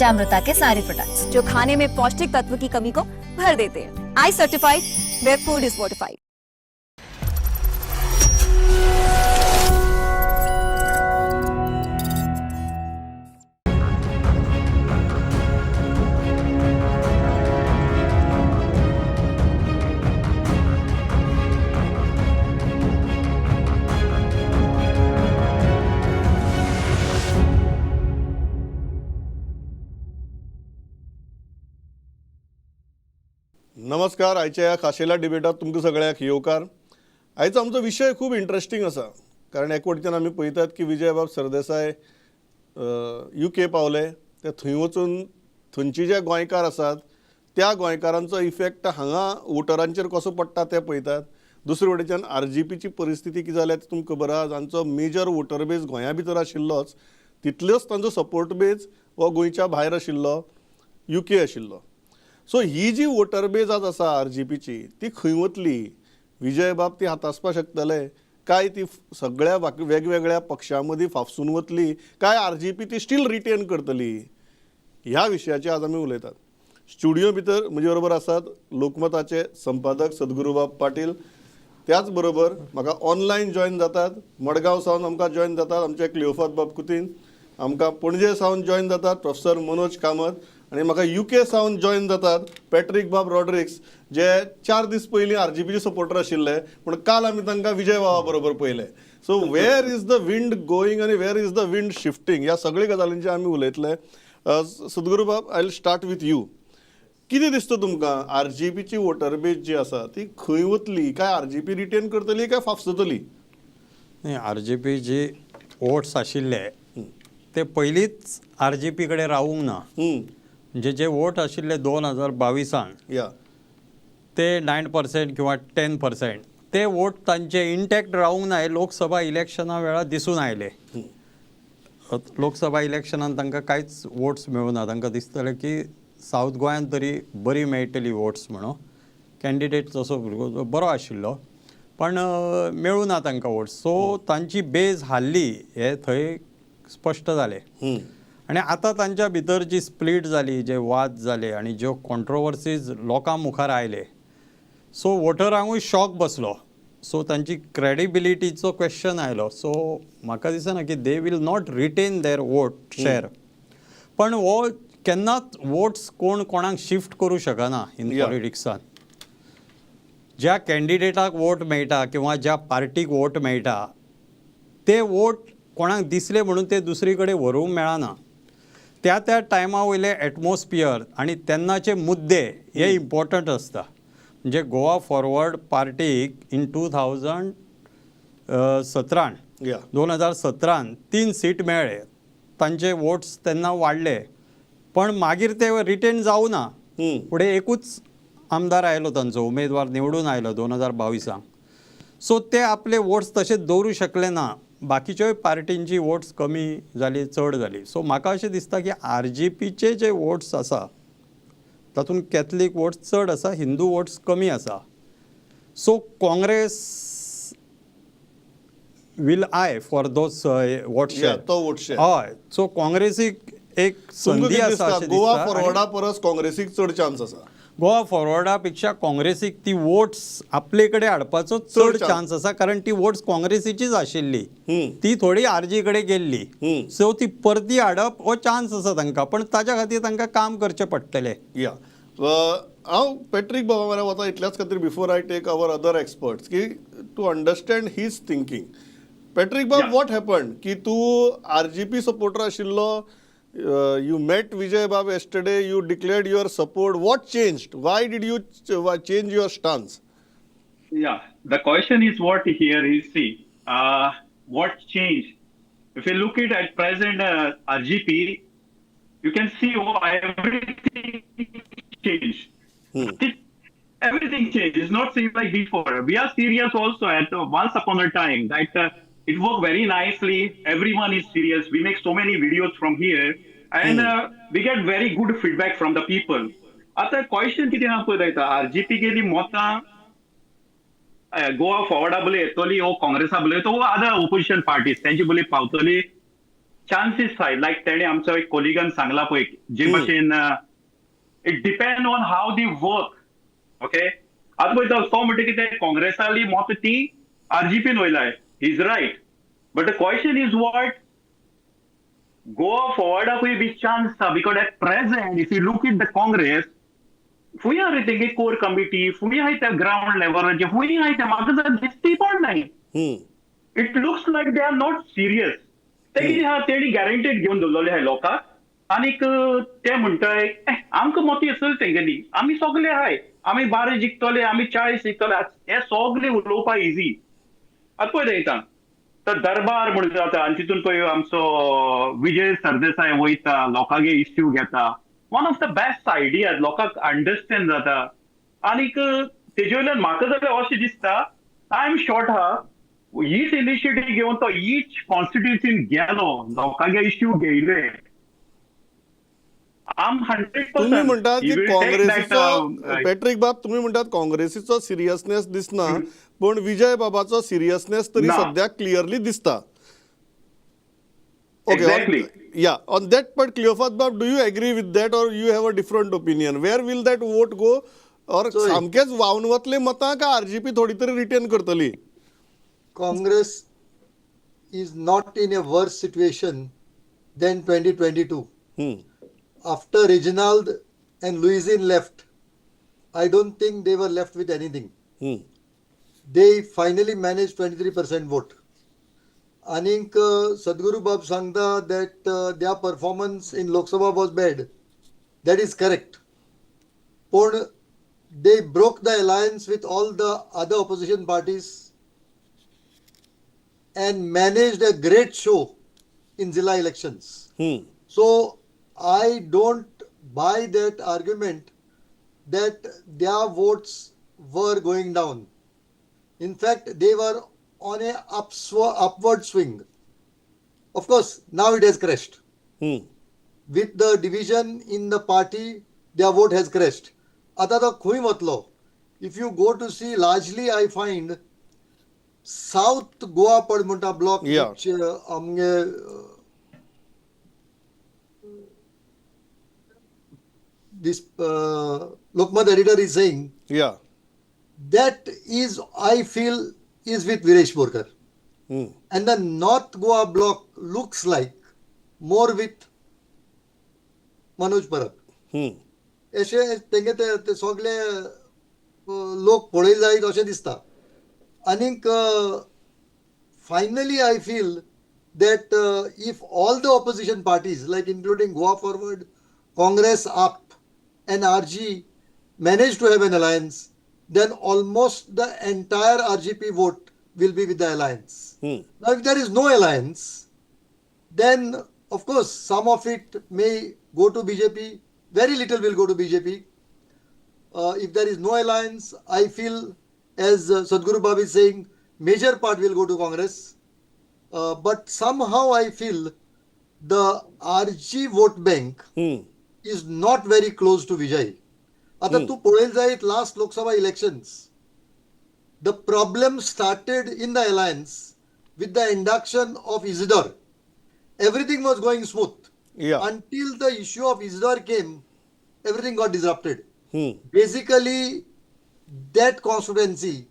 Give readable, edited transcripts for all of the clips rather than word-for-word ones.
पंचामृता के सारे प्रोडक्ट्स जो खाने में पौष्टिक तत्व की कमी को भर देते हैं। I certified, where food is fortified. नमस्कार. आयच्या ह्या खाशेल्या डिबेटात तुमकां सगळ्यांक येवकार. आयचो आमचो विशय खूब इंट्रस्टिंग आसा, कारण एक वटेच्यान आमी पळयतात की विजयबाब सरदेसाय UK पावले. ते थंय वचून थंयचे जे गोंयकार आसात त्या गोंयकारांचो इफेक्ट हांगा वोटरांचेर कसो पडटा ते पळयतात. दुसरे वटेच्यान RGPची परिस्थिती कितें जाल्या ती तुमकां खबर आसा. जांचो मेजर वोटर बेज गोंया भितर आशिल्लोच, तितलोच तांचो सपोर्ट बेज हो गोंयच्या भायर आशिल्लो, UK आशिल्लो. सो ही जी वोटर बेज आज आसा RGPची ती खंय वतली? विजयबाब ती हातासपाक शकतले काय ती सगळ्या वेगवेगळ्या पक्षां मदीं फाफसून वतली काय RGP ती स्टील रिटेन करतली? ह्या विशयाचेर आज आमी उलयतात. स्टुडियो भितर म्हजे बरोबर आसात लोकमताचे संपादक सद्गुरूबाब पाटील. त्याच बरोबर म्हाका ऑनलायन जॉयन जातात, मडगांव सावन आमकां जॉयन जातात आमचे क्लिओफात बाब कुतीन. आमकां पणजे सावन जॉयन जातात प्रोफेसर मनोज कामत. आणि म्हाका UK सावन जॉयन जातात पॅट्रीक बाब रॉड्रिक्स, जे 4 दीस पयलीं RGPचे सपोर्टर आशिल्ले, पूण काल आमी तांकां विजय बाबा बरोबर पळयले. So where is the wind going आनी where is the wind shifting ह्या सगळ्या गजालींचे आमी उलयतले. सद्गुरू बाब, I will start with you. कितें दिसता तुमकां RGPची वोटर बेज जी आसा ती खंय वतली? काय RGP रिटेन करतली काय फाफसतली? RGP जी वोट्स आशिल्ले ते पयलींच RGP कडेन रावूंक ना. म्हणजे जे वोट आशिल्ले 2022 या ते 9% किंवा 10% ते वोट तांचे इंटॅक्ट रावूंक ना. हे लोकसभा इलेक्शना वेळार दिसून आयले. लोकसभा इलेक्शनान तांकां कांयच वोट्स मेळूना. तांकां दिसतलें की सावथ गोंयांत तरी बरी मेळटली वोट्स म्हणून. कॅन्डिडेट तसो बरो आशिल्लो पण मेळूना तांकां वोट्स. सो तांची बेज हाल्ली हे थंय स्पश्ट जालें. आणि आता तांच्या भितर जी स्प्लीट जाली, जे वाद जाले आणि ज्यो कॉन्ट्रोवर्सीज लोकां मुखार आयले, सो वोटरांकूय शॉक बसलो. सो तांची क्रेडिबिलिटीचो क्वेश्चन आयलो. सो म्हाका दिसना की they will not retain their vote share. पण हो केन्नाच वोट्स कोणाक शिफ्ट करूं शकना इन पॉलिटिक्सान. ज्या कॅन्डिडेटाक वोट मेळटा किंवा ज्या पार्टीक वोट मेळटा ते वोट कोणाक दिसले म्हणून ते दुसरी कडेन व्हरूंक मेळना. त्या टायमा वयले एटमॉस्फियर आणि तेन्नाचे मुद्दे हे इम्पॉर्टंट आसता. म्हणजे गोवा फॉरवर्ड पार्टीक इन 2017 3 सीट मेळ्ळे. तांचे वोट्स तेन्ना वाडले पण मागीर ते रिटेन जावं ना. फुडें एकूच आमदार आयलो तांचो, उमेदवार निवडून आयलो 2022. सो ते आपले वोट्स तशेंच दवरूं शकले ना. बाकीच्योय पार्टींची वोट्स कमी जाली, चड जाली. सो म्हाका अशें दिसता की RGPचे जे वोट्स आसा तातूंत कॅथलीक वोट्स चड आसा, हिंदू वोट्स कमी आसा. So Congress will eye for those vote share. हय, सो काँग्रेसीक एक संदी आसा. गोवा फॉरवर्डा परस काँग्रेसीक चड चान्स आसा. गोवा फॉरवर्डा पेक्षा काँग्रेसीक ती वोट्स आपले कडेन हाडपाचो चड चान्स आसा, कारण ती वोट्स काँग्रेसीचीच आशिल्ली. ती थोडी RG कडेन गेल्ली. सो ती परती हाडप हो चान्स आसा तांकां, पण ताच्या खातीर तांकां काम करचें पडटलें. या हांव पॅट्रीक बाबा म्हळ्यार वता इतल्याच खातीर before I take our other experts की to understand his thinking. Patrick बाब, वॉट हॅपन्ड की तूं RGP सपोर्टर आशिल्लो, you met Vijay Babu yesterday, you declared your support. What changed? Why did you change your stance? Yeah, the question is what here is, see, what changed? If you look at present RGP, you can see everything changed. Everything changed. It's not same like before. We are serious also at once upon a time that it worked very nicely. Everyone is serious. We make so many videos from here and we get very good feedback from the people. आता question किती ना पळयता RGP गेली मोता गोवा फॉरवर्डा बोले येतली ओ काँग्रेसा बोले तो अदर ओपोजिशन पार्टीज त्यांची बोले पावतली चान्सीस आहाय लायक तेणे आमचो एक कोलिगन सांगला पळय जे भाशेन it depend on how the work okay आतां पळय तो म्हणटा कितें काँग्रेसाली मत ती आरजीपीन वयलाय he is right but the question is what Goa फॉरवर्डाकूय बी चान्स आसा because at present if you look it the Congress फुंय आहा रे तेगे कोर कमिटी फुंय आहाय त्या ग्राउंड लेवलाचेर फुंय आहाय ते म्हाका जर दिसती पण नाही it looks like they are not serious ते कितें आहा तेणी गॅरंटेड घेवन दवरलेले आहाय लोकांक आनीक ते म्हणटाय आमकां मती आसली तेंगेली आमी सगळे आहाय आमी 12 जिखतले आमी 40 जिखतले हे सगळे उलोवपाक इजी आतां पळय तेंकां तर दरबार म्हणून जाता आनी तितून पळय आमचो विजय सरदेसाय वयता लोकांगे इश्यू घेता one of the best ideas लोकांक अंडरस्टँड जाता आनीक तेजे वयल्यान म्हाका जाल्यार अशें दिसता टायम शॉर्ट आहा हीच इनिशिएटीव घेवन तो ईच कॉन्स्टिट्युन्सीन गेलो लोकांगे इश्यू घेयले तुम्ही म्हणटात की काँग्रेसीचो पॅट्रिक बाब तुम्ही म्हणटात काँग्रेसीचो सिरियसनेस दिसना पण विजय बाबाचो सिरियसनेस तरी सद्याक क्लियरली दिसता Exactly. Yeah, on that part, Cleophas Bab, do you agree with that or you have a different opinion? Where will that vote go? Or सामकेच वाहून वतले मतां का आरजीपी थोडी तरी रिटेन करतली? Congress is not in a worse situation than 2022. After Reginald and Louisine left, I don't think they were left with anything. They finally managed 23% vote. Anik Sadhguru Bab Sangda that their performance in Lok Sabha was bad. That is correct. But they broke the alliance with all the other opposition parties and managed a great show in Zilla elections. So I don't buy that argument that their votes were going down. In fact, they were on a upward swing. Of course, now it has crashed. With the division in the party, their vote has crashed. Atata khui matlo. If you go to see, largely I find South Goa Padmunta block, which this Lokmat editor is saying, that is, I feel, is with Viresh Borkar. And the North Goa block looks like more with Manoj Parak. अशें तेंगे ते सगळे लोक पळय जायत अशें दिसता आनीक finally I feel that if all the opposition parties like including Goa Forward, Congress, AAP and RG manage to have an alliance, then almost the entire RGP vote will be with the alliance. Now if there is no alliance, then of course some of it may go to BJP, very little will go to BJP. If there is no alliance, I feel, as Sadhguru Bab is saying, major part will go to Congress. But somehow I feel the RG vote bank is not very close to Vijay. आता तू पळयत जायत last Lok Sabha elections, the problem started in the alliance with the induction of Isidore. Everything was going smooth. Until the issue of Isidore came, everything got disrupted. Basically, that constituency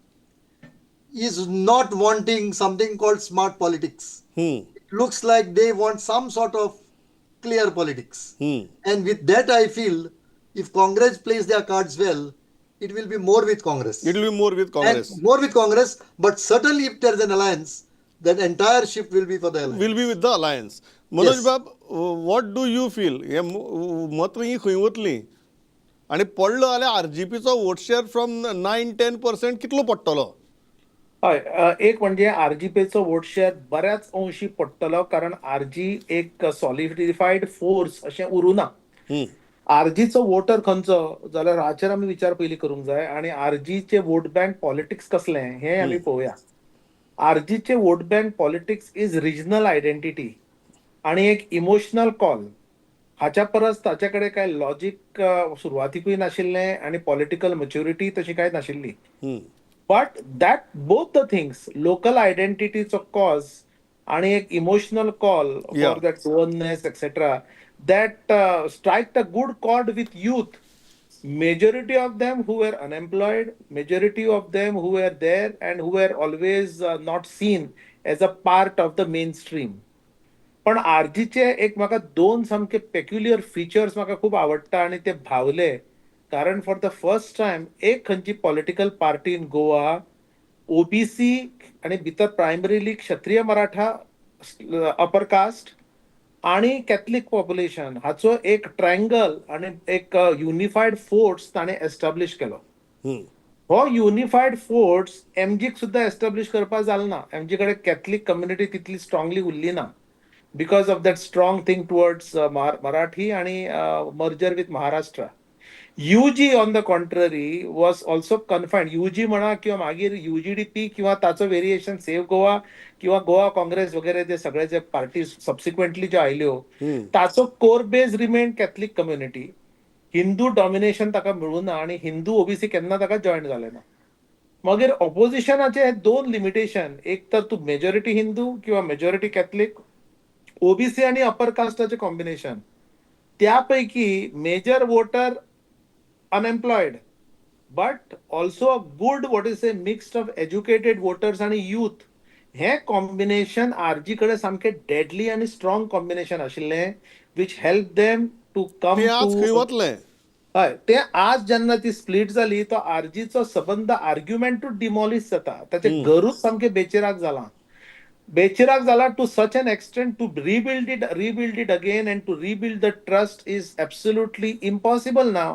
is not wanting something called smart politics. It looks like they want some sort of clear politics. And with that, I feel if Congress plays their cards well, it will be more with Congress. It will be more with Congress. And more with Congress, but certainly if there is an alliance, that entire ship will be for the alliance. Will be with the alliance. Manoj Bab, what do you feel? हे मत ही खंय वतली आणि पडलो जाल्यार आरजीपीचो vote share from 9-10% कितलो पडटलो? हय, एक म्हणजे आरजीपीचो वोट शेअर बऱ्याच अंशी पडटलो कारण आरजी एक सॉलिडिफाईड फोर्स अशें उरूना. आरजीचो वोटर खंयचो जाल्यार हाचेर आमी विचार पयलीं करूंक जाय आणि आरजीचे वोट बँक पॉलिटिक्स कसलें हें आमी पळोवया. आरजीचे vote bank politics is regional identity आणि एक इमोशनल कॉल. हाच्या परस ताचे कडेन कांय लॉजीक सुरवातीकूय नाशिल्लें आणि पॉलिटिकल मॅच्युरिटी तशी कांय नाशिल्ली. But that both the things, local आयडेंटिटीचो कॉज आणि एक emotional call Yeah. For that oneness etcetera that strike a good chord with youth. Majority of them who were unemployed, majority of them who were there and who were always not seen as a part of the mainstream. पण आरजीचे एक म्हाका दोन सामके peculiar features म्हाका खूप आवडटा आणि ते भावले, कारण फॉर द फर्स्ट टाइम एक खंयची political party in Goa OBC आणि भितर प्रायमरीली क्षत्रिय मराठा अपर कास्ट आणि कॅथलिक पॉप्युलेशन हाचो एक ट्रायंगल आणि एक युनिफाईड फोर्स ताणे एस्टॅब्लिश केलो. हो युनिफाईड फोर्स एमजीक सुद्धा एस्टॅब्लिश करपाक जालो ना. एमजी कडेन कॅथलिक कम्युनिटी तितली स्ट्रॉंगली उरली ना because of that strong thing towards Marathi आणि merger with Maharashtra. UG on the contrary was also confined. UG म्हणा किंवा मागीर युजीडीपी किंवा ताचो व्हेरिएशन सेव्ह गोवा किंवा गोवा काँग्रेस वगैरे जे सगळे जे पार्टी सबसिक्वेंटली ज्यो आयल्यो ताचो core base remain Catholic community. Hindu domination ताका मिळूना आणि हिंदू ओबीसी केन्ना ताका जॉईन जाले ना. मागीर ऑपोजिशनाचे दोन लिमिटेशन, एक तर तूं मेजॉरिटी हिंदू किंवा मेजॉरिटी कॅथलिक, ओबीसी आणि अपर कास्टाचे कॉम्बिनेशन, त्यापैकी major voter unemployed but also a good what is a mixed of educated voters आणि youth. हे कॉम्बिनेशन आरजी कडे सामके डेडली आणि स्ट्रॉंग कॉम्बिनेशन आशिल्ले which help them to come ते आज खंय टू. वतले हय, ते आज जेन्ना ती स्प्लिट जाली तो आरजीचो सबंद आर्ग्युमेंट टू डिमॉलिश जाता. ताचे घरूच सामके बेचिराक जाला to such an extent to rebuild it again and to rebuild the trust is absolutely impossible now.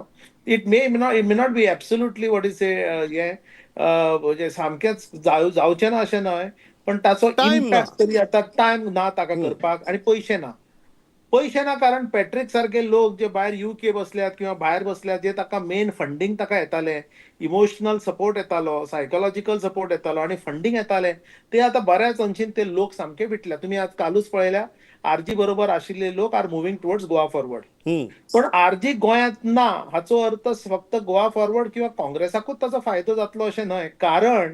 It may not be absolutely what is म्हणजे सामकेच जावचें ना अशें न्हय, पण ताचो Time इम्पॅक्ट ना. तरी आतां टायम ना ताका करपाक आणि पैसे ना कारण पॅट्रिक सारखे लोक जे भायर युके बसल्यात किंवा भायर बसल्यात जे ताका मेन फंडिंग ताका येताले, इमोशनल सपोर्ट येतालो, सायकोलॉजिकल सपोर्ट येतालो आणि फंडिंग येताले, ते आता बऱ्याच अंशीन ते लोक सामके विटल्या. तुम्ही आज कालूच पळयल्या आरजी बरोबर आशिल्ले लोक are moving towards Goa forward. पण आरजी गोंयांत ना हाचो अर्थ फक्त गोवा फॉरवर्ड किंवा काँग्रेसाकूच ताचो फायदो जातलो अशें न्हय. कारण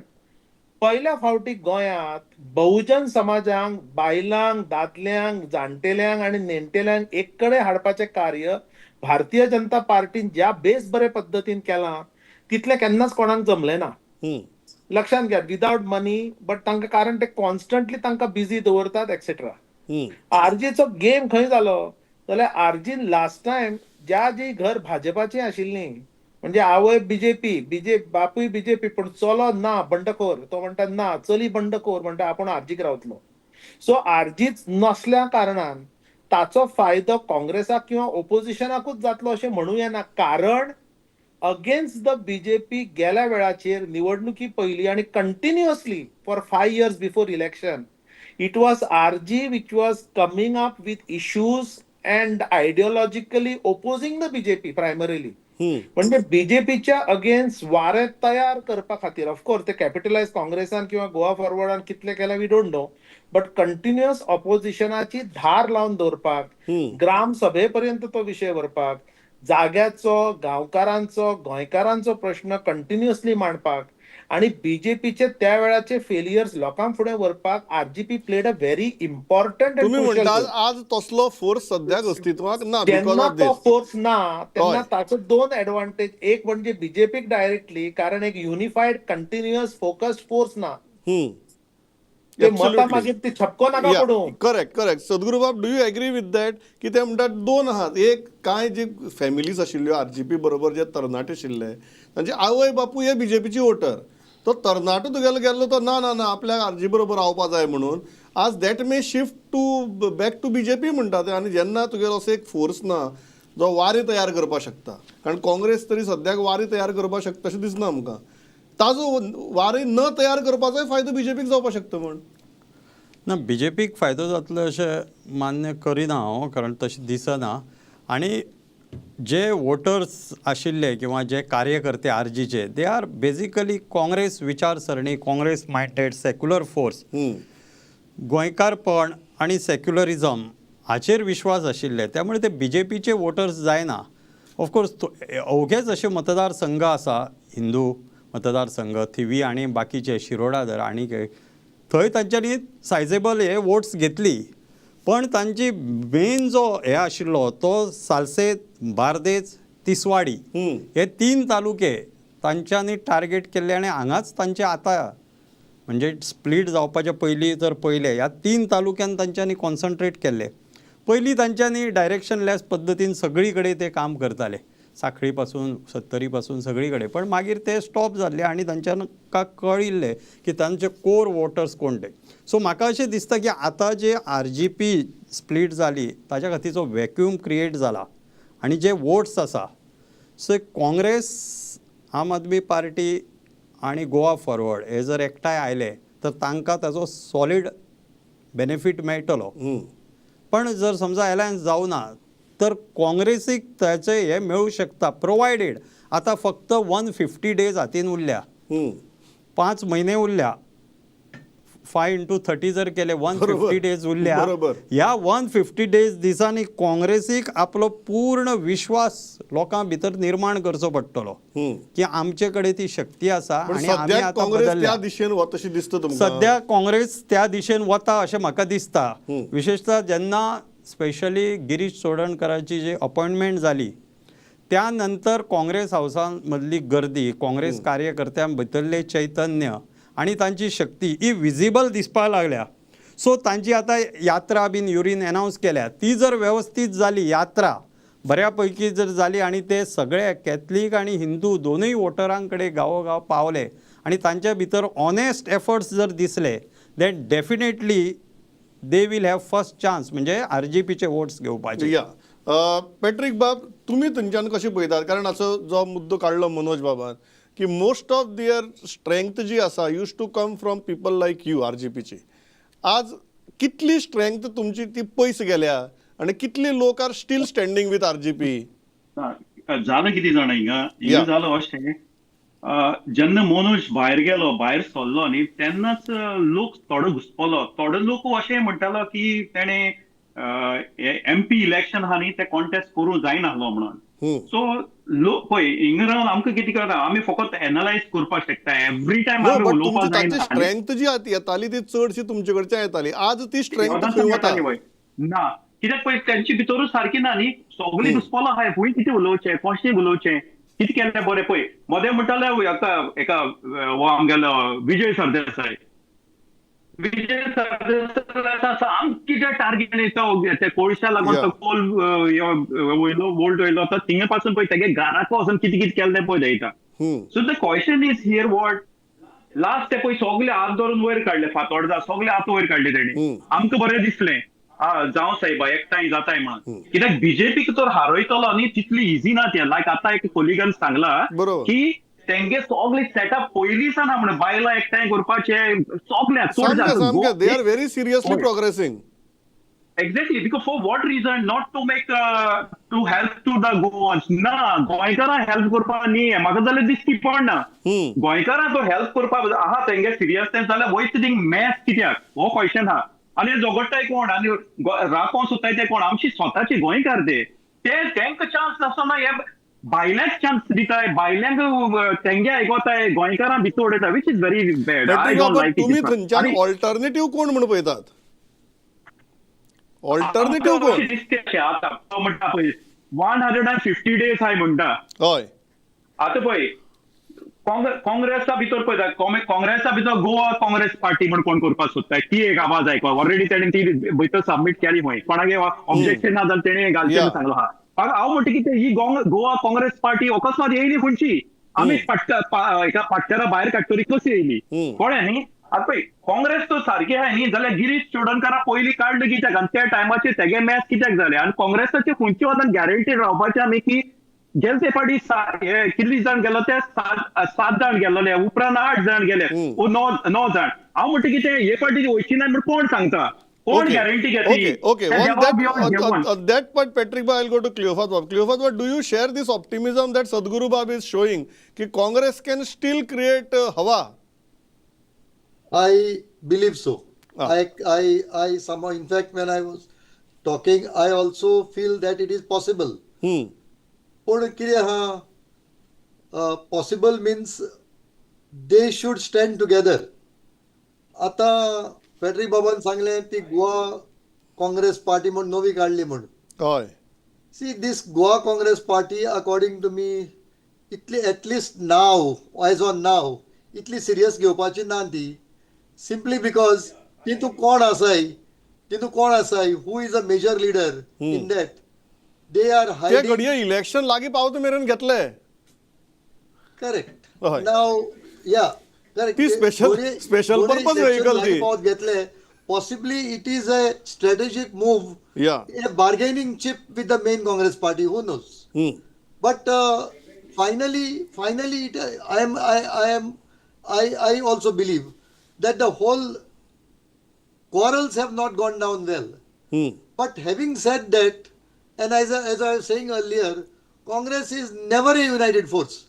पहिल्या फावटी गोंयांत बहुजन समाजांक, बायलांक, दादल्यांक, जाणटेल्यांक आणि नेणटेल्यांक एक कडेन हाडपाचें कार्य भारतीय जनता पार्टीन ज्या बेस बरे पद्दतीन केलां तितलें केन्नाच कोणाक जमलें ना. लक्षांत घ्या, विदाउट मनी, बट तांकां कारण ते कॉन्स्टंटली तांकां बिझी दवरतात एक्सेट्रा. आरजीचो गेम खंय जालो जाल्यार आरजीन लास्ट टायम जी घर भाजपाची आशिल्ली, म्हणजे आवय बीजेपी बापूय बीजेपी पण चलो ना बंडखोर, तो म्हणटा ना चली बंडखोर, म्हणटा आपण आरजीक रावतलो. सो आरजीच नसल्या कारणान ताचो फायदो काँग्रेसाक किंवा ओपोजिशनाकूच जातलो अशें म्हणूं येना. कारण अगेन्स्ट द बीजेपी गेल्या वेळाचेर निवडणुकी पयलीं आणि continuously for 5 years before election it was RG which was coming up with issues and ideologically opposing the BJP primarily. म्हणजे बीजेपीच्या अगेन्स्ट वारे तयार करपा खातीर ऑफकोर्स ते कॅपिटलायज काँग्रेसान किंवा गोवा फॉरवर्डान कितले केला we don't know, but continuous ऑपोजिशनाची धार लावन दवरपाक, ग्राम सभेपर्यंत तो विशय व्हरपाक, जाग्याचो, गांवकारांचो, गोंयकारांचो प्रश्न कंटिन्युअसली मांडपाक आणि बीजेपीचे त्या वेळाचे फेलियर्स लोकां फुडें व्हरपाक RGP played a very important. तुम्ही म्हणटात आज तसलो फोर्स सद्याक अस्तित्वाक ना बिकॉज जेन्ना ऑफ तो दिस. फोर्स ना तेन्ना ताचो दोन एडवांटेज, एक म्हणजे बीजेपीक डायरेक्टली, कारण एक युनिफाईड कंटिन्युअस फोकस्ड फोर्स ना. ते मतां मागीर ती छपको नाका पडूं. Correct. Sadguru Bab, do you agree with that की ते म्हणटात दोन आहात. एक कांय जी फॅमिलीज आशिल्ल्यो आरजीपी बरोबर जे तरणाटे आशिल्ले तांचे आवय बापूय हे बीजेपीची वोटर, तो तरणाटो तुगेलो गेल्लो तो ना आपल्याक आरजी बरोबर रावपा जाय म्हणून. आज that may shift to back to BJP म्हणटा ते. आनी जेन्ना तुगेलो असो एक फोर्स ना जो वारी तयार करपाक शकता, कारण काँग्रेस तरी सद्याक वारी तयार करपाक शकता अशें दिसना आमकां, ताजो वारी न तयार करपाचोय फायदो बीजेपीक जावपाक शकता म्हण. ना, बीजेपीक फायदो जातलो अशें मान्य करिना हांव, कारण तशें दिसना. आणि जे वोटर्स आशिल्ले किंवा जे कार्यकर्ते आरजीचे, दे आर बेजिकली काँग्रेस विचारसरणी, काँग्रेस मायंडेड सेक्युलर फोर्स, गोंयकारपण आणि सेक्युलरिझम हाचेर विश्वास आशिल्ले. त्यामुळे ते बीजेपीचे वोटर्स जायना. ऑफकोर्स अवघेच असे मतदारसंघ आसा, हिंदू मतदारसंघ, थिवी आणि बाकीचे शिरोडा धर, आणि थंय तांच्यांनी सायजेबल हे वोट्स घेतली, पण तांची मेन जो हे आशिल्लो तो सालसेत, बार्देज, तिसवाडी हे 3 तालुके तांच्यांनी टार्गेट केल्ले आनी हांगाच तांचे आतां म्हणजे स्प्लीट जावपाच्या पयलीं जर पळयलें ह्या 3 तालुक्यान तांच्यांनी कॉन्सन्ट्रेट केल्ले. पयलीं तांच्यांनी डायरेक्शनलेस पद्दतीन सगळी कडेन ते काम करताले, साखळी पासून सत्तरी पासून सगळी कडेन, पण मागीर ते स्टॉप जाल्ले आनी तांच्यांना कळिल्लें की तांचे कोर वोटर्स कोण ते. सो म्हाका अशें दिसता की आतां जे RGP स्प्लीट जाली ताच्या खातीरचो वॅक्यूम क्रिएट जाला आनी जे वोट्स आसा सो काँग्रेस, आम आदमी पार्टी आणि गोवा फॉरवर्ड हे जर एकठांय आयले तर तांकां ताचो सॉलीड बेनिफीट मेळटलो. पण जर समजा एलायन्स जावना तर काँग्रेसीक ताचे हे मेळूं शकता, प्रोवायडेड आतां फक्त 150 डेज हातीन उरल्या, 5 म्हयने उरल्या, 5 into 30 जर केले 150 डेज उरल्या. ह्या 150 डेज दिसांनी काँग्रेसीक आपलो पूर्ण विश्वास लोकां भितर निर्माण करचो पडटलो की आमचे कडेन ती शक्ती आसा आनी आमी आतां बदलल्या. सद्या काँग्रेस त्या दिशेन वता अशें म्हाका दिसता. विशेषतः जेन्ना स्पेशली गिरीश चोडणकराची जी अपॉइंटमेंट जाली त्या नंतर काँग्रेस हावसान मदली गर्दी, काँग्रेस कार्यकर्त्यां भितरले चैतन्य आणि तांची शक्ती ही विजिबल दिसपाक लागल्या. सो तांची आतां यात्रा बीन युरीन अनावन्स केल्या, ती जर व्यवस्थीत जाली, यात्रा बऱ्या पैकी जर जाली आणि ते सगळे कॅथलीक आणि हिंदू दोनूय वोटरां कडेन गांवोगांव पावले आणि तांच्या भितर ऑनेस्ट एफर्ट्स जर दिसले that definitely they will have first chance म्हणजे RGPचे वोट्स घेवपाचे. पॅट्रिक बाब, तुम्ही थंयच्यान कशें पळयतात? कारण असो जो मुद्दो काडलो मनोज बाबान की मोस्ट ऑफ दियर स्ट्रेंथ जी आसा used to come from people like you RGPची. आज कितली स्ट्रेंथ तुमची ती पयस गेल्या आणि कितले लोक are still standing with RGP? जालें कितें जाणा हिंगा जालो अशें, जेन्ना मनोज भायर सरलो न्ही तेन्नाच लोक थोडो घुस्पलो. थोडो लोक अशें म्हणटालो की तेणें MP इलेक्शन आहा न्ही ते कॉन्टेस्ट करूं जायनाहलो म्हणून. सो लोक पळय हिंगा रावन आमकां कितें करता, आमी फकत एनालायज करपाक शकता. एवरी टायम आमी उलोवपाक जायना. स्ट्रेंथ जी येताली ती चडशी तुमचे कडच्यान येताली. आज ती स्ट्रेंथ खंय वता? ना, कित्याक पळय तेंची भितरूच सारकी ना न्ही. सगळीं घुस्पलो आहाय खूंय कितें उलोवचें, कशें उलोवचें, कितें केलें बरें. पळय मदें म्हणटाले एका हो आमगेलो विजय सरदेसाय सामकें टार्गेट ते कोळशा लागून तो कोल वयलो वोल्ट वयलो तो थिंगा पासून पळय तेगे घराको वचून कितें कितें केलें तें पळय दयता. So the question is here what last ते पळय सगळे हात धरून वयर काडले, फातोड सगळे हात वयर काडले तेणी. आमकां बरें दिसलें जावं सायबा एकठांय जाताय म्हणून. कित्याक BJPक तर हारयतलो न्ही तितली इजी ना तें. लायक आतां एक कोलिगन सांगला की तेंगे सगळे सेटअप पयलींच ना म्हणून बायलां एकठांय करपाचे सगळ्या. They are very seriously progressing. Exactly, because for what reason not to make to help to the Goans. ना, गोंयकारां हेल्प करपाक न्ही म्हाका जाल्यार दिसती पडना. गोंयकारां तो हेल्प करपाक आहा तेंगे सिरियसनेस जाल्यार वयता थिंग मॅस कित्याक हो क्वेश्चन आहा. आनी झगडटाय कोण आनी राखों सोदताय ते कोण? आमची स्वताची गोंयकार ते तेंका चान्स नासतना हे भायल्यांक चान्स दिताय, भायल्यांक तेंगे आयकोताय, गोंयकारां भितर उडयता, विच इज व्हेरी बॅड. तुम्ही थंयच्यान ऑल्टरनेटिव्ह कोण म्हणून पळयतात? ऑल्टरनेटिव्ह कोण दिसते आतां तो म्हणटा पळय 150 डेज हाय म्हणटा. हय, आतां पळय काँग्रेसा भितर पळयता, काँग्रेसा भितर गोवा काँग्रेस पार्टी म्हणून कोण करपाक सोदता ती एक आवाज आयकवा. ऑलरेडी तेणें ती भितर सबमीट केली खंय, कोणागे ऑब्जेक्शन ना जाल्यार तेणें घालचें सांगलो आहा. हांव म्हणटा की ही गोवा काँग्रेस पार्टी अकस्मात येयली खंयची? आमी एका पाटकारा भायर काडटरी कशी येयली कळ्ळें न्ही. आतां पळय काँग्रेस तो सारकी आहाय न्ही जाल्यार गिरीश चोडणकारा पयलीं काडलें कित्याक आनी त्या टायमाचेर तेगे मॅच कित्याक जालें. आनी काँग्रेसाचे खंयचे वतान गॅरंटी रावपाचें आमी की गेले ते फाटी कितले जाण गेलो ते 7 जाण गेल्ले, उपरांत 8 जाण गेले, 9 जाण. हांव म्हणटा की ते हे फाटी वयची ना म्हणून कोण सांगता, कोण गॅरंटी घेतली? Okay. On that part, Patrick Bhai, I'll go to Cleophas Bab. Cleophas Bab, do you share this optimism that Sadhguru Bab is showing that Congress can still create hawa? I believe so. I somehow, in fact, when I was talking, I also feel that it is possible. But possible means they should stand together. आता फेडरी बाबान सांगलें ती Goa Congress party म्हणून नवी काडली म्हणून. हय see this Goa Congress party according to me इतली at least now as on now इतली सिरियस घेवपाची ना ती. सिम्पली बिकॉज तितू कोण आसाय who is a major leader in that they are ते हायडिंग. घडये इलेक्शन लागीं पावता मेरेन घेतले. करेक्ट. हय. नाव या करेक्ट. ती special purpose vehicle ती. घेतले. Possibly it is a strategic move, या a bargaining chip with the main Congress party. Who knows? But finally, I also believe that the whole quarrels have not gone down well. But having said that, and as I was saying earlier, Congress is never a united force,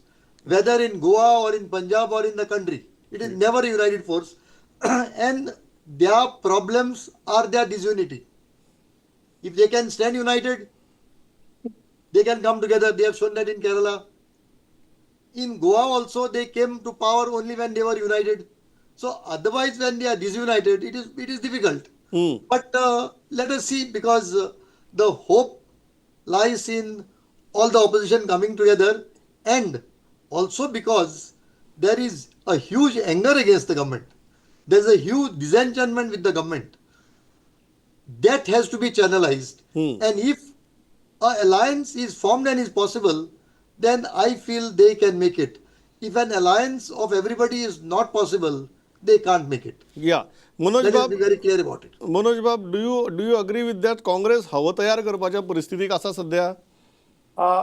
whether in Goa or in Punjab or in the country. It is never a united force, and their problems are their disunity. If they can stand united, they can come together. They have shown that in Kerala. In Goa also, they came to power only when they were united. So otherwise, when they are disunited, it is difficult. But let us see, because the hope lies in all the opposition coming together, and also because there is a huge anger against the government. There's a huge disenchantment with the government. That has to be channelized. And if an alliance is formed and is possible, then I feel they can make it. If an alliance of everybody is not possible, they can't make it. या Manoj Let us बाब be very clear about it. Manoj बाब do you agree with that Congress हवं तयार करपाच्या परिस्थितीक आसा सध्या.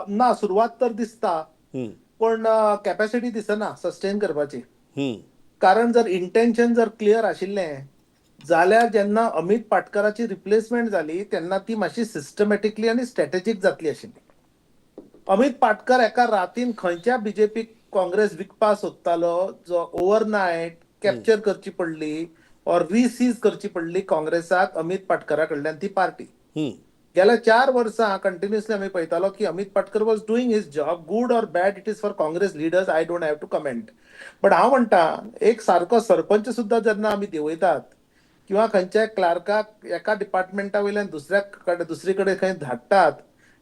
ना सुरवात तर दिसता पण कॅपॅसिटी दिसना सस्टेन करपाची. कारण जर इंटेन्शन जर क्लियर आशिल्लें जाल्यार जेन्ना अमित पाटकराची रिप्लेसमेंट जाली तेन्ना ती मातशी सिस्टमॅटिकली आनी स्ट्रॅटेजीक जातली आशिल्ली. अमित पाटकर एका रातीन खंयच्या बीजेपी काँग्रेस विकपा सोदतालो जो ओव्हरनायट कॅप्चर करची पडली और रिसीज करची पडली काँग्रेसाक अमित पाटकरा कडल्यान ती पार्टी. गेल्या 4 वर्सां कंटिन्युअसली आमी पळयतालो की Amit Patkar was doing his job. Good or bad it is for Congress leaders. I don't have to comment. But हांव म्हणटा एक सारको सरपंच सुद्दां जेन्ना आमी देंवयतात किंवा खंयच्याय क्लार्काक एका डिपार्टमेंटा वयल्यान दुसरे कडेन खंय धाडटात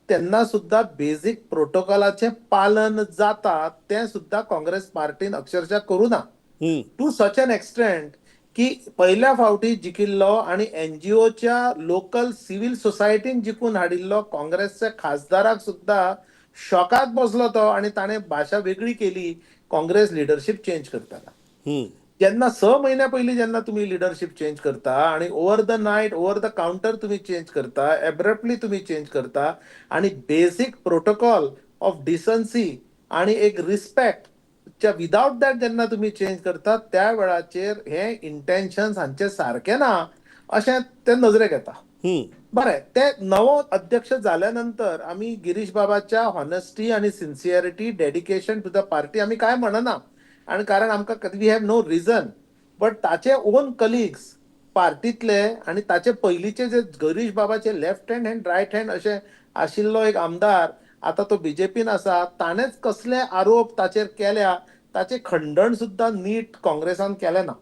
तेन्ना सुद्दां बेजीक प्रोटोकॉलाचें पालन जाता तें सुद्दां काँग्रेस पार्टीन अक्षरशः करूना. टू सच एन एक्सटेंट की पहिल्या फावटी जिकिल्लो आणि एनजीओच्या लोकल सिव्हिल सोसायटीन जिखून हाडिल्लो काँग्रेसच्या खासदाराक सुद्दां शॉकाक बसलो तो आणि ताणें भाशा वेगळी केली काँग्रेस लिडरशिप चेंज करताना. जेन्ना 6 महिन्या पयलीं जेन्ना तुम्ही लिडरशिप चेंज करता आणि over the night over the counter तुम्ही चेंज करता, एब्रप्टली तुम्ही चेंज करता आणि बेसिक प्रोटोकॉल ऑफ डिसन्सी आणि एक रिस्पेक्ट विदाउट दॅट जेन्ना तुम्ही चेंज करता त्या वेळाचेर हे इंटेन्शन हांचे सारखे ना अशें ते नजरेक येता. बरें, ते नवो अध्यक्ष जाल्यानंतर आमी गिरीश बाबाच्या हॉनेस्टी आणि sincerity dedication to the party आमी काय म्हणना आणि कारण आमकां we have no reason. But ताचे ओन कलिग्स पार्टीतले आणि ताचे पयलींचे जे गिरीश बाबाचे लेफ्ट हँड आनी रायट हँड अशे आशिल्लो एक आमदार आता तो बीजेपीन आसा ताणेच कसले आरोप ताचेर केल्या ताचे खंडण सुद्दां नीट काँग्रेसान केलें ना.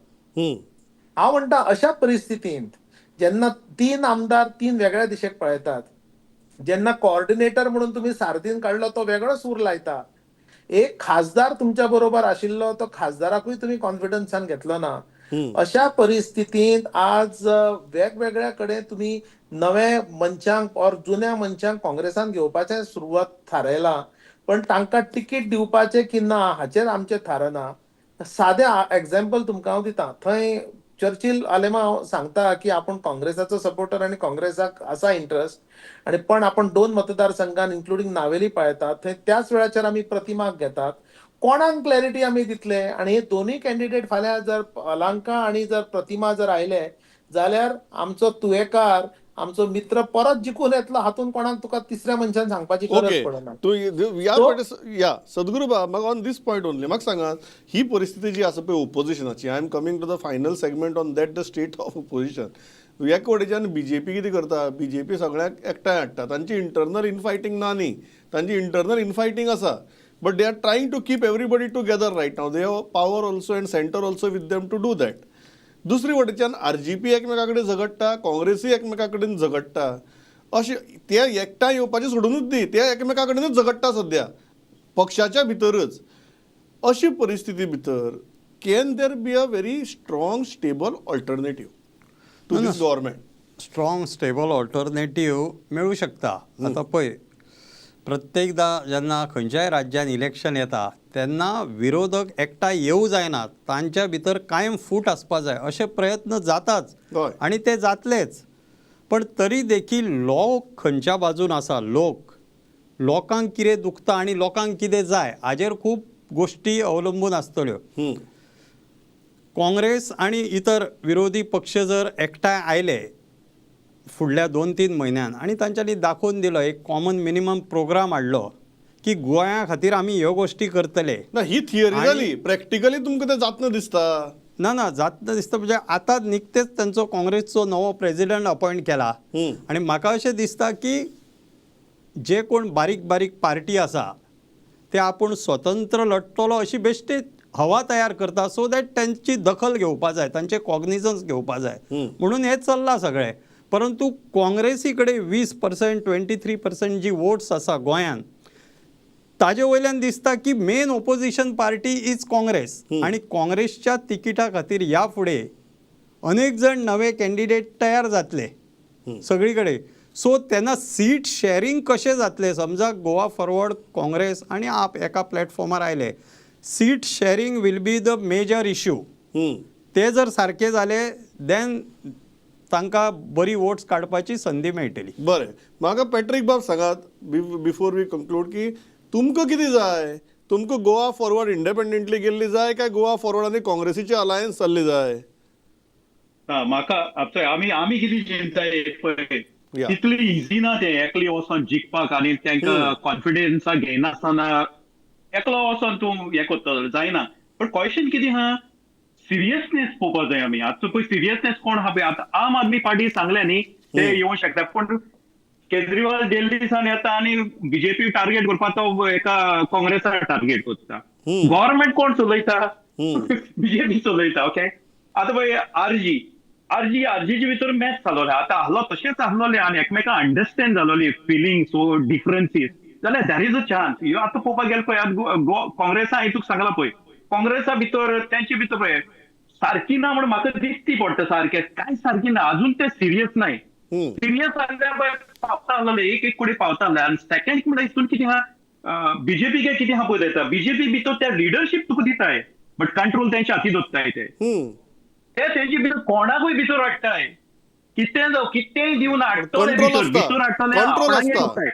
हांव म्हणटा अशा परिस्थितींत जेन्ना 3 आमदार 3 वेगळ्या दिशेक पळयतात, जेन्ना कोऑर्डिनेटर म्हणून तुम्ही सारथीन काढलो तो वेगळो सूर लायता, एक खासदार तुमच्या बरोबर आशिल्लो तो खासदाराकूय तुम्ही कॉन्फिडन्सान घेतलो ना. अशा परिस्थितीत आज वेगवेगळ्या कडेन तुम्ही नवे मनशांक और जुन्या मनशांक काँग्रेसान घेवपाचें सुरवात थारायला, पण तांकां तिकीट दिवपाचें की ना हाचेर आमचें थारना. सादें एक्झाम्पल तुमकां हांव दितां. थंय चर्चिल आलेमा सांगता की आपण काँग्रेसाचो सपोर्टर आणि काँग्रेसाक आसा इंटरेस्ट आणि पण आपण 2 मतदारसंघान इन्क्लुडिंग नावेली पळयतात थंय त्याच वेळाचेर आमी प्रतिमाक घेतात. कोणाक क्लॅरिटी आमी दितले आणि हे दोन्ही कॅन्डिडेट फाल्यां जर अलंका आणि जर प्रतिमा जर आयले जाल्यार आमचो तुयेकार आमचो मित्र परत जिखून येतलो हातून कोणाक तुका तिसऱ्या मनशान सांगपाची गरज पडना. या सद्गुरू बाब म्हाका ऑन दीस पॉयंट ओनली म्हाका सांगात ही परिस्थिती जी आसा पळय ओपोजिशनाची, I am coming to the final segment on that the state of opposition. एक वटेच्यान बीजेपी कितें करता, बीजेपी सगळ्यांक एकठांय हाडटा. तांची इंटरनल इनफायटींग ना न्ही, तांची इंटरनल इनफायटींग आसा, but they are trying to keep everybody together right now. They have power also and center also with them to do that. दुसरे वटेच्यान RGP एकमेका कडेन झगडटा, काँग्रेसूय एकमेका कडेन झगडटा. अशें ते एकठांय येवपाचें सोडूनच दी, ते एकामेका कडेनच झगडटा सध्या पक्षाच्या भितरच. अशी परिस्थिती भितर can there be a very strong stable alternative to this government? Strong stable alternative मेळूं शकता. आतां पळय, प्रत्येकदां जेन्ना खंयच्याय राज्यान इलेक्शन येता तेन्ना विरोधक एकठांय येवं जायनात, तांच्या भितर कायम फूट आसपा जाय अशे प्रयत्न जाताच हय. आनी ते जातलेच. पण तरी देखील लोक खंयच्या बाजून आसा, लोकांक कितें दुखता आनी लोकांक कितें जाय हाजेर खूब गोश्टी अवलंबून आसतल्यो. काँग्रेस आनी इतर विरोधी पक्ष जर एकठांय आयले फुडल्या 2-3 म्हयन्यान आनी तांच्यांनी दाखोवन दिलो, एक कॉमन मिनिमम प्रोग्राम हाडलो की गोंया खातीर आमी ह्यो गोश्टी करतले. ना ही थियरी जाली, प्रॅक्टिकली तुमकां तें जातना दिसता? ना जातना दिसता. म्हणजे आतां निकतेच तांचो काँग्रेसचो नवो प्रेजिडंट अपॉयंट केला आनी म्हाका अशें दिसता की जे कोण बारीक बारीक पार्टी आसा ते आपूण स्वतंत्र लढतलो अशी बेश्टी हवा तयार करता, सो दॅट तांची दखल घेवपा जाय, तांचे कॉग्निजन्स घेवपा जाय म्हणून हें चल्लां सगळें. परंतु काँग्रेसी कडेन 20%, 23% जी वोट्स आसा गोंयान, ताजे वयल्यान दिसता की main opposition party is Congress आनी काँग्रेसच्या तिकिटा खातीर ह्या फुडें अनेक जण नवे कॅन्डिडेट तयार जातले सगळी कडेन. सो तेन्ना सीट शेअरिंग कशें जातलें? समजा गोवा फॉरवर्ड, काँग्रेस आनी आप एका प्लॅटफॉर्मार आयले, seat sharing will be the major issue. ते जर सारके जाले देन तांकां बरी वोट्स काडपाची संदी मेळटली. बरें, म्हाका पॅट्रीक बाब सांगात बिफोर वी कंक्लूड की तुमकां कितें जाय? तुमकां गोवा फॉरवर्ड इंडिपेंडंटली गेल्ली जाय काय गोवा फॉरवर्ड आनी काँग्रेसीची अलायन्स जाल्ली जाय? म्हाका आमी कितें चिंताय पळय, या. तितली इझी ना ते एकली वचोन जिखपाक आनी तांकां कॉन्फिडन्स घेयनासतना एकलो वचोन तूं हें करतलो जायना. पण क्वेश्चन कितें आहा, सिरियसनेस पळोवपाक जाय आमी. आतां पळय सिरियसनेस कोण आहा पळय, आतां आम आदमी पार्टी सांगलें न्ही ते येवंक शकता, पण केजरीवाल दिल्लीसान येता आनी बीजेपी टार्गेट करपाक तो एका काँग्रेसाक टार्गेट करता. गव्हर्नमेंट कोण चलयता? बीजेपी चलयता. ओके, आतां पळय आरजीचे भितर मॅच चालवले, आतां आहलो तशेंच आहलोले आनी एकमेकांक अंडरस्टँड जालोली फिलिंग्स ओ डिफरन्सीस, जाल्यार दॅर इज अ चान्स. ह्यो आतां पळोवपाक गेलो पळय, काँग्रेसा हांवें तुका सांगला पळय, काँग्रेसा भितर तेंचे भितर पळय सारकी ना म्हणून म्हाका दिसती पडटा सारकें, कांय सारकी ना, अजून ते सिरियस नाय. सिरियस आसल्यार पळय पावता आहलोले, एक कडेन पावता आहले. आनी सेकंड म्हणल्यार हितून कितें आहा, बीजेपी काय कितें आहा पळय जाता, बीजेपी भितर त्या लिडरशीप तुका दिताय बट कंट्रोल तेंच्या हाती दवरताय ते तेंचे भितर कोणाकूय भितर हाडटाय, कितेंय दिवन हाडटले भितर हाडटले.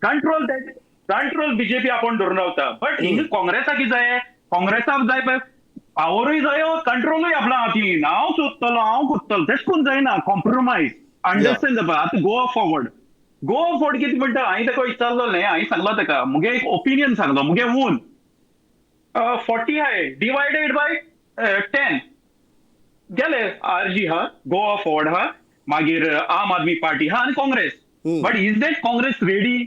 कंट्रोल बीजेपी आपण धरून रावता. बट हिंग काँग्रेसाक कितें जाय, काँग्रेसाक जाय पळय पावरूय जाय, कंट्रोलूय आपल्या हातीन, हांव सोदतलो हांव करतलो तेश कोन्न जायना. कॉम्प्रोमायज अंडरस्टँड जावपा. आतां गोवा फॉरवर्ड कितें म्हणटा, हांवें ताका विचारलो न्ही, हांवें सांगलो ताका मुगे एक ओपिनियन सांगलो, मुगे ऊन 40 आहाय डिवायडेड बाय 10 गेले. आरजी हा, गोवा फॉरवर्ड हा, मागीर आम आदमी पार्टी हा आनी Congress. But is that Congress ready?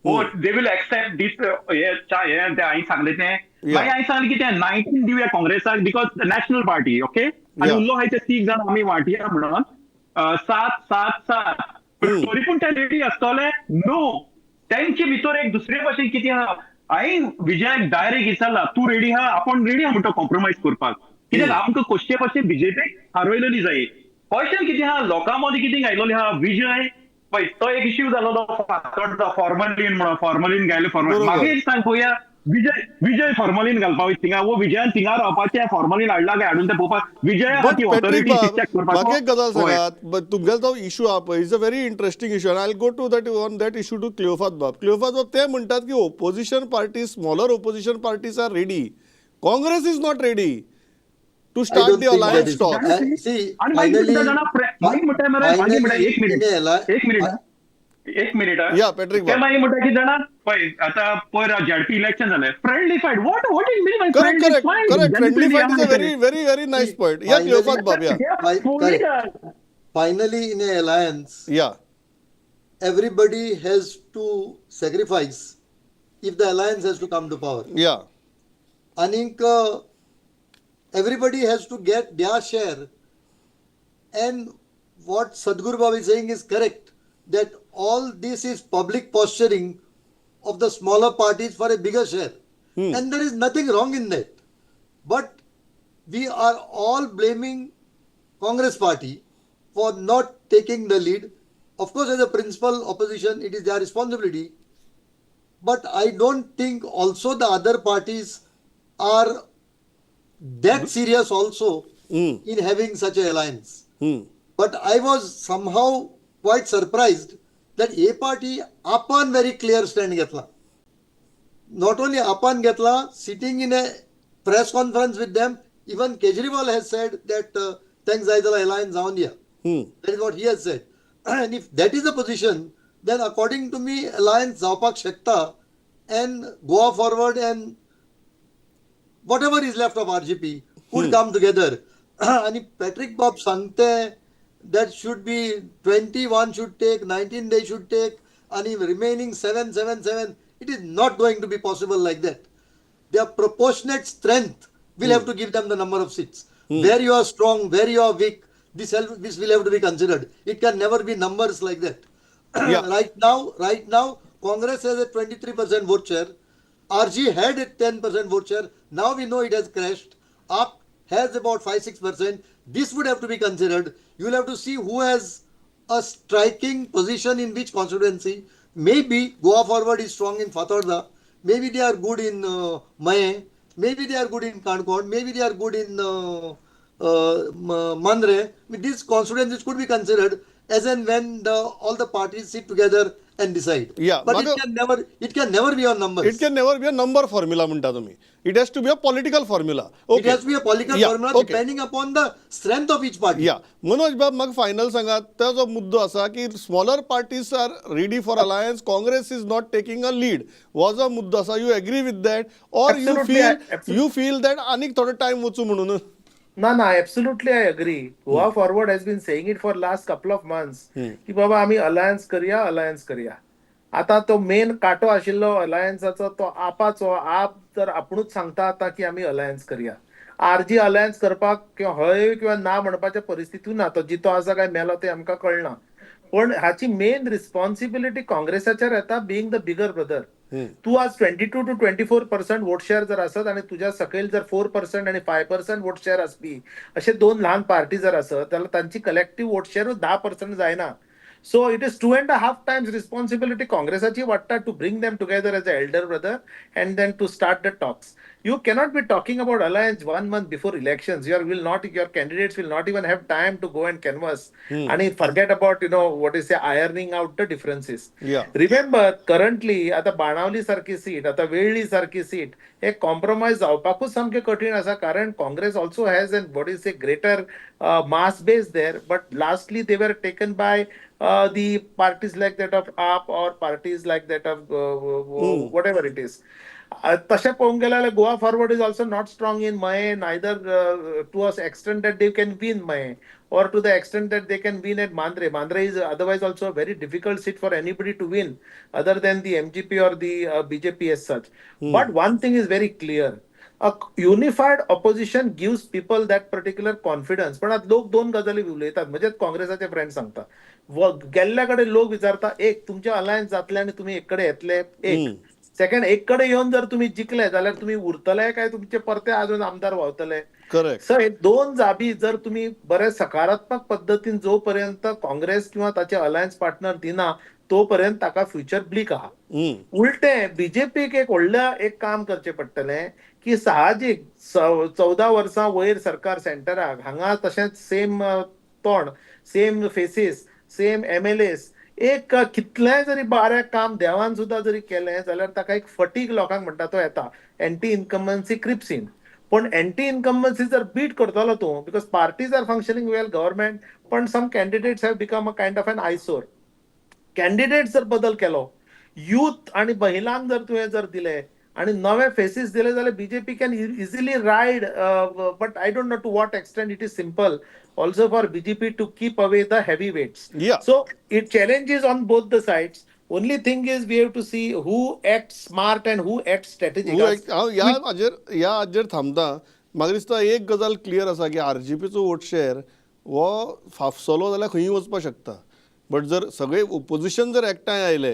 They will accept this हांवें सांगलें तें. मागीर हांवें सांगलें की तें 19 दिवया काँग्रेसाक बिकॉज नॅशनल पार्टी. ओके, आनी उरलो हाय ते 3 जाण आमी वांटिया म्हणून 7-7-7. तरी पूण ते रेडी आसतले? नो. तेंचे भितर एक दुसरे भाशेन कितें आहा, हांवें विजयाक डायरेक्ट विचारला तूं रेडी आहा? आपण रेडी आहा म्हणटा कॉम्प्रोमायज करपाक. कित्याक आमकां कशे भाशेन बीजेपीक हारयलेली जाय. क्वेश्चन कितें आहा, लोकां मदीं कितें घायलोलें आहा, विजय पळय तो एक इश्यू जालोलो फॉर्मलीन म्हणून, फॉर्मलीन घायले फॉर्मलीन. म्हाका एक सांग पळोवया, विजय फॉर्मलीन घालपा वयता थिंगा, वो विजयान थिंगा रावपाचें फॉर्मलीन हाडला काय हाडून तें पळोवपाक विजय ऑथॉरिटी चॅक करपाक. म्हाका एक गजाल सांगात, तुमगेलो तो इशू आहा पळय, is a very interesting issue. I will go to that issue to Cleofato बाब. ते म्हणटात की opposition party, smaller opposition parties are ready, Congress is not ready to start the alliance talk. एक मिनिट या पॅट्रिक ते मागीर म्हणटा की जाणा पळय आतां पयर झेडपी इलेक्शन जालें, friendly fight. What is mean by friendly fight? Correct, friendly fight is a very very very nice point. या क्लियोफात बाब, या Finally, in an alliance, everybody has to sacrifice if the alliance has to come to power. Yeah. And everybody has to get their share And what Sadhguru Baba is saying is correct, that all this is public posturing of the smaller parties for a bigger share. And there is nothing wrong in that. But we are all blaming Congress party for not taking the lead. Of course, as a principal opposition, it is their responsibility. But I don't think also the other parties are that serious also in having such an alliance. But I was somehow quite surprised that A party आपण very clear stand घेतला. Not only आपण घेतला, sitting in a press conference with them, even Kejriwal has said that thanks Zaidala alliance जाऊन या. That is what he has said. And if that is the position, then according to me, alliance जावपाक शकता and go forward, and whatever is left of RGP could come together. And Patrick Bob सांगते that should be 21 should take, 19 they should take, and if remaining 7, 7, 7, it is not going to be possible like that. Their proportionate strength will have to give them the number of seats. Where you are strong, where you are weak, this will have to be considered. It can never be numbers like that. Yeah. Right now, Congress has a 23% vote share. RG had a 10% vote share. Now we know it has crashed. AAP has about 5-6%. This would have to be considered. You will have to see who has a striking position in which constituency. Maybe Goa Forward is strong in Fatorda. Maybe they are good in Mahe. Maybe they are good in Kankod. Maybe they are good in Mandre. These constituencies could be considered as and when all the parties sit together and decide. Yeah, but Madhav, it can never be on numbers. It can never be a number formula म्हणता तुम्ही. It has to be a political formula. Okay. It has to be a political Yeah, formula okay. depending upon the strength of each party. या मनोज बाब मग final सांगात तो जो मुद्दो असा की smaller parties are ready for alliance Congress is not taking a lead हो जो मुद्दो असा you agree with that or Absolutely, you feel that आनीक थोडो टाइम वचू म्हणून No, absolutely I agree. Goa Forward has been saying it for last couple of months. की बाबा आम्ही अलायन्स करूया. आता तो मेन काटो आशिल्लो अलायन्साचो तो आपाचो आप जर आपुणूच सांगता आता की आम्ही अलायन्स करूया. आरजी अलायन्स करपाक किंवा हय किंवा ना म्हणपाच्या परिस्थितीत ना, तो जितो आसा काय मेलो ते आमकां कळना. पण हाची मेन रिस्पॉन्सिबिलिटी काँग्रेसाचेर येता, बिंग द बिगर ब्रदर. तू आज 22 to 24% वोट शेअर जर असत आणि तुझ्या सकयल जर 4% आणि 5% वोट शेअर असली, असे दोन लहान पार्टी जर असत जाल्यार तांची कलेक्टिव्ह वोट शेअर 10% जायना. So it is 2.5 times responsibility Congressachi वाटता to bring them together as an elder brother and then to start the talks. You cannot be talking about alliance 1 month before elections. Your candidates will not even have time to go and canvass and forget about what is say ironing out the differences. Yeah. Remember currently आता बाणावली सारखी seat, आता वेळ्ळी सारखी seat हे compromise जावपाकूच सामकें कठीण आसा, कारण Congress also has an what is a greater mass base there, but lastly they were taken by the parties like that of AAP or parties like that of whatever it is. तशें पळोवंक गेल्यार Goa Forward is also not strong in Mayem, neither to a extent that they can win Mayem or to the extent that they can win at Mandre. Mandre is otherwise also a very difficult seat for anybody to win other than the MGP or the BJP as such. But one thing is very clear. A unified opposition gives people that particular confidence. पण आता लोक दोन गजाली उलयतात, म्हणजे काँग्रेसाचे friend सांगता गेल्ल्या कडेन लोक विचारता, एक तुमचे अलायन्स जातले आणि तुम्ही एक कडे येतले, एक सेकंड एक कडे येऊन जर तुम्ही जिंकले जाल्यार तुम्ही उरतले काय तुमचे परते अजून आमदार व्हावतले. करेक्ट. सर हे दोन जाबी जर तुम्ही बरे सकारात्मक पद्धतीन जोपर्यंत काँग्रेस किंवा ताचे अलायन्स पार्टनर दिना तोपर्यंत ताका फ्युचर ब्लीक आहा. उलटे बीजेपीक एक व्हडलें एक काम करचें पडटलें की साहजीक 14 वर्सां वयर सरकार सेंटराक हांगा तशेंच सेम तोंड, सेम फेसीस, सेम MLAs, एक कितलेंय जरी बारें काम देवान सुद्दां जरी केलें जाल्यार ताका एक फटीक लोकांक म्हणटा तो येता, एंटी इन्कम्बन्सी क्रिप्स इन. पण एंटी इन्कम्बन्सी जर बीट करतलो तूं, because parties are functioning well, government, पण some candidates have become a kind of an eyesore. Candidate जर बदल केलो, युथ आणि महिलांक जर तुवें जर दिले आणि नवे फेसीस दिले जाल्यार BJP can easily ride, but I don't know to what extent it is simple also for BJP to keep away the heavyweights. Yeah. So it challenges on both the sides. Only thing is we have to see who acts smart and who acts strategic. ह्या हाजेर थांबता. म्हाका दिसता एक गजाल clear आसा की RGPचो vote share वो फाफसलो जाल्यार खंयी वचपाक शकता. बट जर सगळे ओपोजिशन जर एकठांय आयले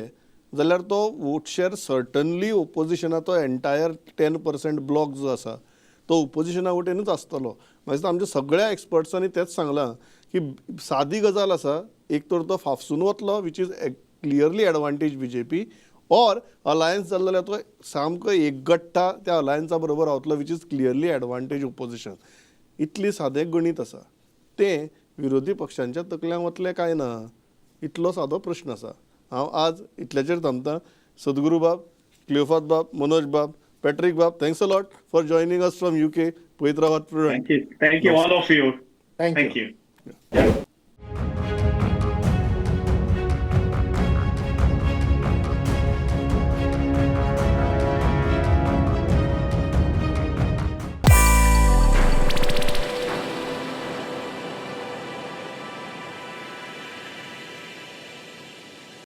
जाल्यार तो वोट शेअर सर्टनली ओपोजिशनाचो एंटायर 10% ब्लॉक जो आसा तो ओपोजिशना वटेनूच आसतलो. म्हाका दिसता आमच्या सगळ्या एक्सपर्ट्सांनी तेच सांगलां की सादी गजाल आसा, एक तर तो फाफसून वतलो which is clearly advantage BJP, or alliance जाल्लो जाल्यार तो सामको एकगट्टा त्या अलायन्सा बरोबर रावतलो which is clearly advantage opposition. इतली सादें गणीत आसा. तें विरोधी पक्षांच्या तकल्यांत वतलें काय ना, इतलो सादो प्रश्न आसा. हांव आज इतल्याचेर थांबतां. सद्गुरू बाब, क्लियोफात बाब, मनोज बाब, पॅट्रीक बाब, thanks a lot for joining us from UK. पळयत रावात. Thank you all of you. Thank you. Thank you.